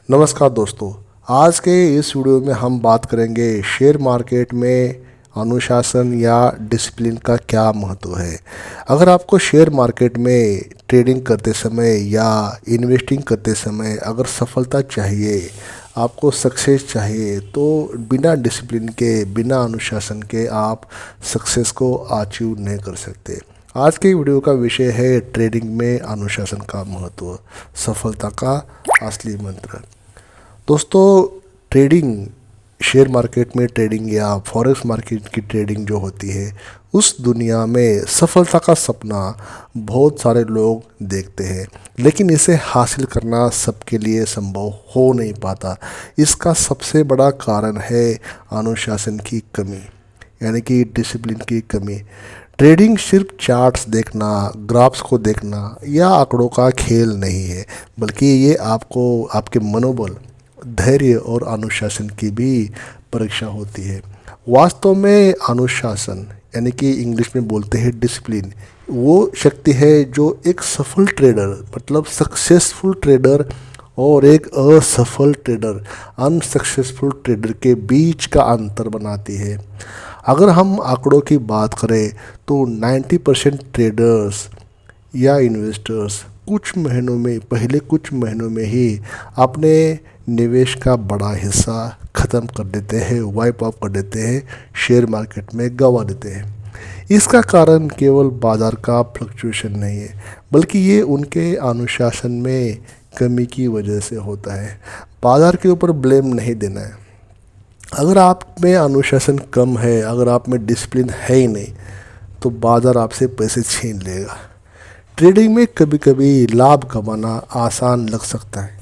नमस्कार दोस्तों। आज के इस वीडियो में हम बात करेंगे शेयर मार्केट में अनुशासन या डिसिप्लिन का क्या महत्व है। अगर आपको शेयर मार्केट में ट्रेडिंग करते समय या इन्वेस्टिंग करते समय अगर सफलता चाहिए, आपको सक्सेस चाहिए, तो बिना डिसिप्लिन के, बिना अनुशासन के आप सक्सेस को अचीव नहीं कर सकते। आज के वीडियो का विषय है ट्रेडिंग में अनुशासन का महत्व, सफलता का असली मंत्र। दोस्तों, ट्रेडिंग, शेयर मार्केट में ट्रेडिंग या फॉरेक्स मार्केट की ट्रेडिंग जो होती है, उस दुनिया में सफलता का सपना बहुत सारे लोग देखते हैं, लेकिन इसे हासिल करना सबके लिए संभव हो नहीं पाता। इसका सबसे बड़ा कारण है अनुशासन की कमी, यानी कि डिसिप्लिन की कमी। ट्रेडिंग सिर्फ चार्ट्स देखना, ग्राफ्स को देखना या आंकड़ों का खेल नहीं है, बल्कि ये आपको, आपके मनोबल, धैर्य और अनुशासन की भी परीक्षा होती है। वास्तव में अनुशासन, यानी कि इंग्लिश में बोलते हैं डिसिप्लिन, वो शक्ति है जो एक सफल ट्रेडर, मतलब सक्सेसफुल ट्रेडर, और एक असफल ट्रेडर, अनसक्सेसफुल ट्रेडर के बीच का अंतर बनाती है। अगर हम आंकड़ों की बात करें तो 90% ट्रेडर्स या इन्वेस्टर्स पहले कुछ महीनों में ही अपने निवेश का बड़ा हिस्सा ख़त्म कर देते हैं, वाइप ऑफ कर देते हैं, शेयर मार्केट में गंवा देते हैं। इसका कारण केवल बाज़ार का फ्लक्चुएशन नहीं है, बल्कि ये उनके अनुशासन में कमी की वजह से होता है। बाज़ार के ऊपर ब्लेम नहीं देना है। अगर आप में अनुशासन कम है, अगर आप में डिसिप्लिन है ही नहीं, तो बाज़ार आपसे पैसे छीन लेगा। ट्रेडिंग में कभी कभी लाभ कमाना आसान लग सकता है,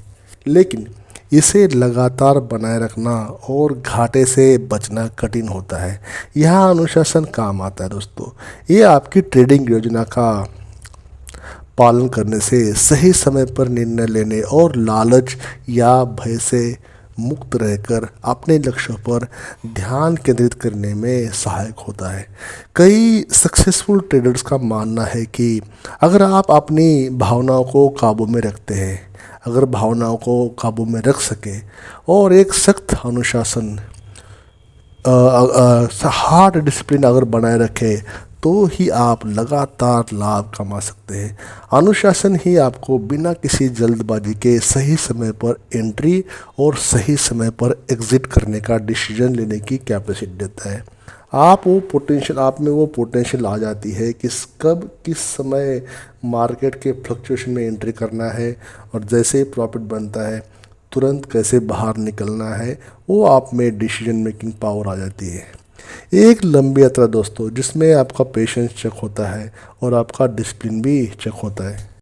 लेकिन इसे लगातार बनाए रखना और घाटे से बचना कठिन होता है। यहाँ अनुशासन काम आता है दोस्तों। ये आपकी ट्रेडिंग योजना का पालन करने से, सही समय पर निर्णय लेने और लालच या भय से मुक्त रहकर अपने लक्ष्यों पर ध्यान केंद्रित करने में सहायक होता है। कई सक्सेसफुल ट्रेडर्स का मानना है कि अगर आप अपनी भावनाओं को काबू में रखते हैं, अगर भावनाओं को काबू में रख सके और एक सख्त अनुशासन, हार्ड डिसिप्लिन अगर बनाए रखे, तो ही आप लगातार लाभ कमा सकते हैं। अनुशासन ही आपको बिना किसी जल्दबाजी के सही समय पर एंट्री और सही समय पर एग्ज़िट करने का डिसीजन लेने की कैपेसिटी देता है। आप में वो पोटेंशियल आ जाती है कि कब किस समय मार्केट के फ्लक्चुएशन में एंट्री करना है, और जैसे ही प्रॉफिट बनता है तुरंत कैसे बाहर निकलना है, वो आप में डिसीजन मेकिंग पावर आ जाती है। एक लंबी यात्रा दोस्तों, जिसमें आपका पेशेंस चेक होता है और आपका डिसिप्लिन भी चेक होता है।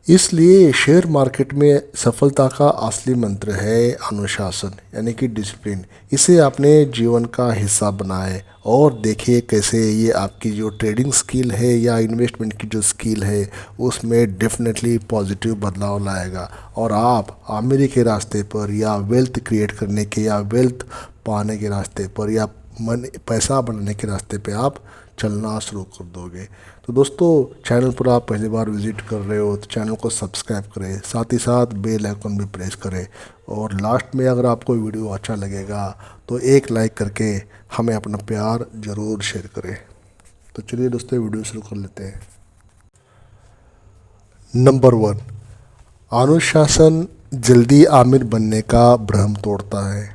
इसलिए शेयर मार्केट में सफलता का असली मंत्र है अनुशासन, यानी कि डिसिप्लिन। इसे अपने जीवन का हिस्सा बनाए और देखिए कैसे ये आपकी जो ट्रेडिंग स्किल है या इन्वेस्टमेंट की जो स्किल है, उसमें डेफिनेटली पॉजिटिव बदलाव लाएगा, और आप आमदनी के रास्ते पर या वेल्थ क्रिएट करने के या वेल्थ पाने के रास्ते पर या पैसा बनाने के रास्ते पे आप चलना शुरू कर दोगे। तो दोस्तों, चैनल पर आप पहली बार विजिट कर रहे हो तो चैनल को सब्सक्राइब करें, साथ ही साथ बेल आइकन भी प्रेस करें, और लास्ट में अगर आपको वीडियो अच्छा लगेगा तो एक लाइक करके हमें अपना प्यार ज़रूर शेयर करें। तो चलिए दोस्तों, वीडियो शुरू कर लेते हैं। नंबर 1, अनुशासन जल्दी आमिर बनने का भ्रम तोड़ता है।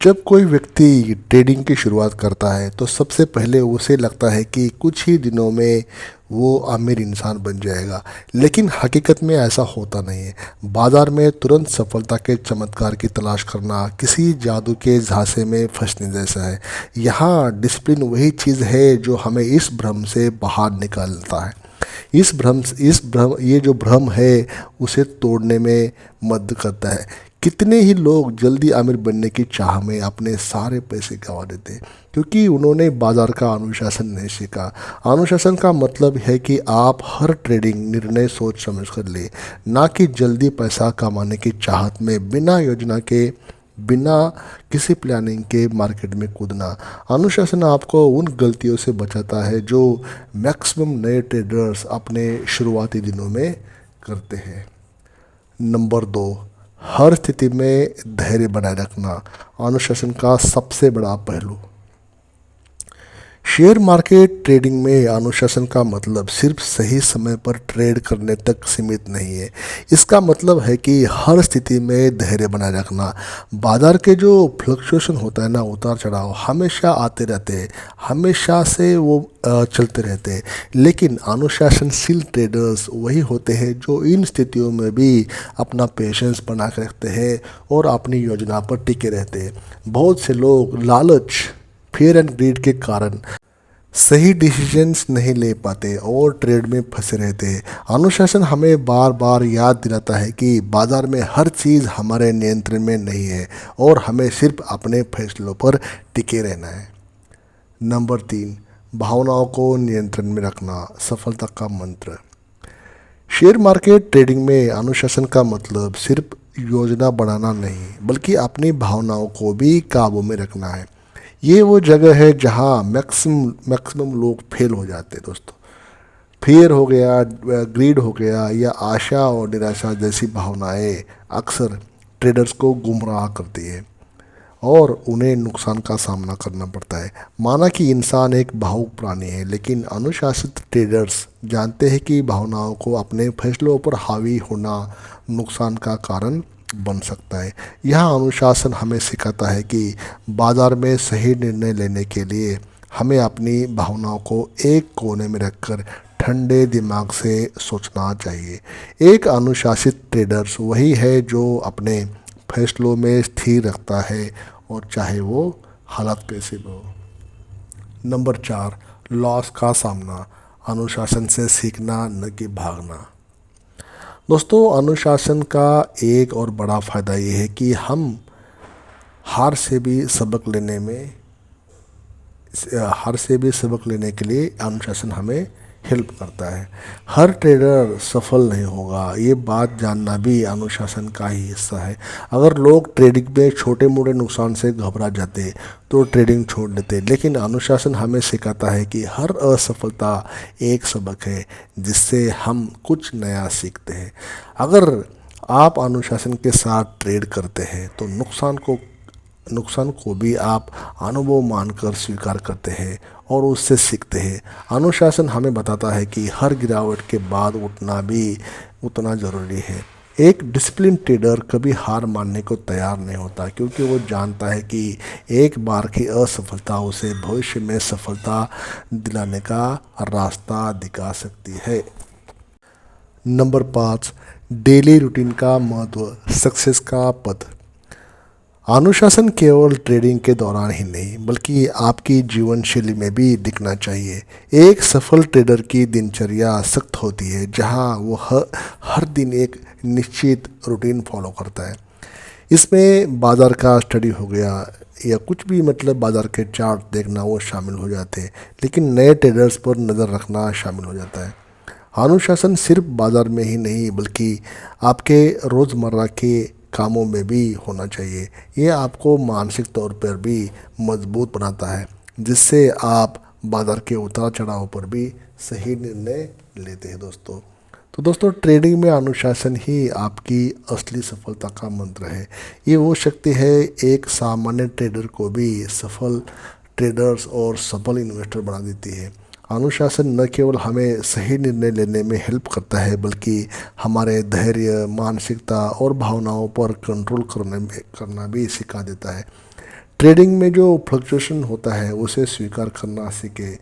जब कोई व्यक्ति ट्रेडिंग की शुरुआत करता है तो सबसे पहले उसे लगता है कि कुछ ही दिनों में वो अमीर इंसान बन जाएगा, लेकिन हकीकत में ऐसा होता नहीं है। बाज़ार में तुरंत सफलता के चमत्कार की तलाश करना किसी जादू के झांसे में फंसने जैसा है। यहाँ डिसिप्लिन वही चीज़ है जो हमें इस भ्रम से बाहर निकालता है। ये जो भ्रम है उसे तोड़ने में मदद करता है। कितने ही लोग जल्दी अमीर बनने की चाह में अपने सारे पैसे गंवा देते हैं, क्योंकि उन्होंने बाज़ार का अनुशासन नहीं सीखा। अनुशासन का मतलब है कि आप हर ट्रेडिंग निर्णय सोच समझ कर ले, ना कि जल्दी पैसा कमाने की चाहत में बिना योजना के, बिना किसी प्लानिंग के मार्केट में कूदना। अनुशासन आपको उन गलतियों से बचाता है जो मैक्सिमम नए ट्रेडर्स अपने शुरुआती दिनों में करते हैं। नंबर 2, हर स्थिति में धैर्य बनाए रखना अनुशासन का सबसे बड़ा पहलू। शेयर मार्केट ट्रेडिंग में अनुशासन का मतलब सिर्फ सही समय पर ट्रेड करने तक सीमित नहीं है। इसका मतलब है कि हर स्थिति में धैर्य बनाए रखना। बाजार के जो फ्लक्चुएशन होता है ना, उतार चढ़ाव हमेशा आते रहते हैं, हमेशा से वो चलते रहते हैं। लेकिन अनुशासनशील ट्रेडर्स वही होते हैं जो इन स्थितियों में भी अपना पेशेंस बना के रखते हैं और अपनी योजना पर टिके रहते हैं। बहुत से लोग लालच, फियर एंड ग्रीड के कारण सही डिसीजंस नहीं ले पाते और ट्रेड में फंसे रहते हैं। अनुशासन हमें बार बार याद दिलाता है कि बाजार में हर चीज़ हमारे नियंत्रण में नहीं है और हमें सिर्फ अपने फैसलों पर टिके रहना है। नंबर 3, भावनाओं को नियंत्रण में रखना सफलता का मंत्र। शेयर मार्केट ट्रेडिंग में अनुशासन का मतलब सिर्फ योजना बनाना नहीं, बल्कि अपनी भावनाओं को भी काबू में रखना है। ये वो जगह है जहाँ मैक्सिमम लोग फेल हो जाते हैं दोस्तों। फियर हो गया, ग्रीड हो गया या आशा और निराशा जैसी भावनाएं अक्सर ट्रेडर्स को गुमराह करती है और उन्हें नुकसान का सामना करना पड़ता है। माना कि इंसान एक भावुक प्राणी है, लेकिन अनुशासित ट्रेडर्स जानते हैं कि भावनाओं को अपने फैसलों पर हावी होना नुकसान का कारण बन सकता है। यह अनुशासन हमें सिखाता है कि बाजार में सही निर्णय लेने के लिए हमें अपनी भावनाओं को एक कोने में रखकर ठंडे दिमाग से सोचना चाहिए। एक अनुशासित ट्रेडर्स वही है जो अपने फैसलों में स्थिर रखता है और चाहे वो हालत कैसे भी हो। नंबर 4, लॉस का सामना अनुशासन से सीखना न कि भागना। दोस्तों, अनुशासन का एक और बड़ा फ़ायदा ये है कि हम हार से भी सबक लेने के लिए अनुशासन हमें हेल्प करता है। हर ट्रेडर सफल नहीं होगा, ये बात जानना भी अनुशासन का ही हिस्सा है। अगर लोग ट्रेडिंग में छोटे मोटे नुकसान से घबरा जाते तो ट्रेडिंग छोड़ देते, लेकिन अनुशासन हमें सिखाता है कि हर असफलता एक सबक है जिससे हम कुछ नया सीखते हैं। अगर आप अनुशासन के साथ ट्रेड करते हैं तो नुकसान को भी आप अनुभव मानकर स्वीकार करते हैं और उससे सीखते हैं। अनुशासन हमें बताता है कि हर गिरावट के बाद उठना भी उतना ज़रूरी है। एक डिसिप्लिन ट्रेडर कभी हार मानने को तैयार नहीं होता, क्योंकि वो जानता है कि एक बार की असफलता उसे भविष्य में सफलता दिलाने का रास्ता दिखा सकती है। नंबर 5, डेली रूटीन का महत्व, सक्सेस का पथ। अनुशासन केवल ट्रेडिंग के दौरान ही नहीं, बल्कि आपकी जीवन शैली में भी दिखना चाहिए। एक सफल ट्रेडर की दिनचर्या सख्त होती है, जहां वो हर दिन एक निश्चित रूटीन फॉलो करता है। इसमें बाज़ार का स्टडी हो गया या कुछ भी, मतलब बाज़ार के चार्ट देखना, वो शामिल हो जाते हैं। लेकिन नए ट्रेडर्स पर नज़र रखना शामिल हो जाता है। अनुशासन सिर्फ बाज़ार में ही नहीं, बल्कि आपके रोज़मर्रा के कामों में भी होना चाहिए। ये आपको मानसिक तौर पर भी मजबूत बनाता है, जिससे आप बाजार के उतार चढ़ाव पर भी सही निर्णय लेते हैं दोस्तों। तो दोस्तों, ट्रेडिंग में अनुशासन ही आपकी असली सफलता का मंत्र है। ये वो शक्ति है एक सामान्य ट्रेडर को भी सफल ट्रेडर्स और सफल इन्वेस्टर बना देती है। अनुशासन न केवल हमें सही निर्णय लेने में हेल्प करता है, बल्कि हमारे धैर्य, मानसिकता और भावनाओं पर कंट्रोल करना भी सिखा देता है। ट्रेडिंग में जो फ्लक्चुएशन होता है उसे स्वीकार करना सीखे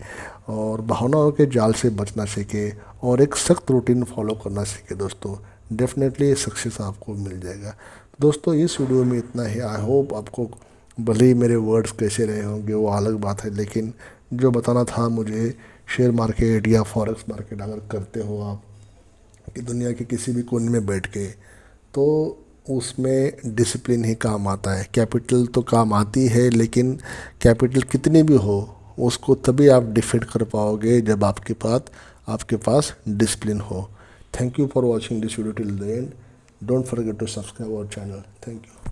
और भावनाओं के जाल से बचना सीखे और एक सख्त रूटीन फॉलो करना सीखे दोस्तों। डेफिनेटली सक्सेस आपको मिल जाएगा। दोस्तों, इस वीडियो में इतना ही। आई होप आपको, भले ही मेरे वर्ड्स कैसे रहे होंगे वो अलग बात है, लेकिन जो बताना था मुझे, शेयर मार्केट या फॉरेक्स मार्केट अगर करते हो आप कि दुनिया के किसी भी कोने में बैठ के, तो उसमें डिसिप्लिन ही काम आता है। कैपिटल तो काम आती है, लेकिन कैपिटल कितनी भी हो उसको तभी आप डिफेंड कर पाओगे जब आपके पास डिसिप्लिन हो। Thank you for watching this video till the end. Don't forget to subscribe our channel. Thank you.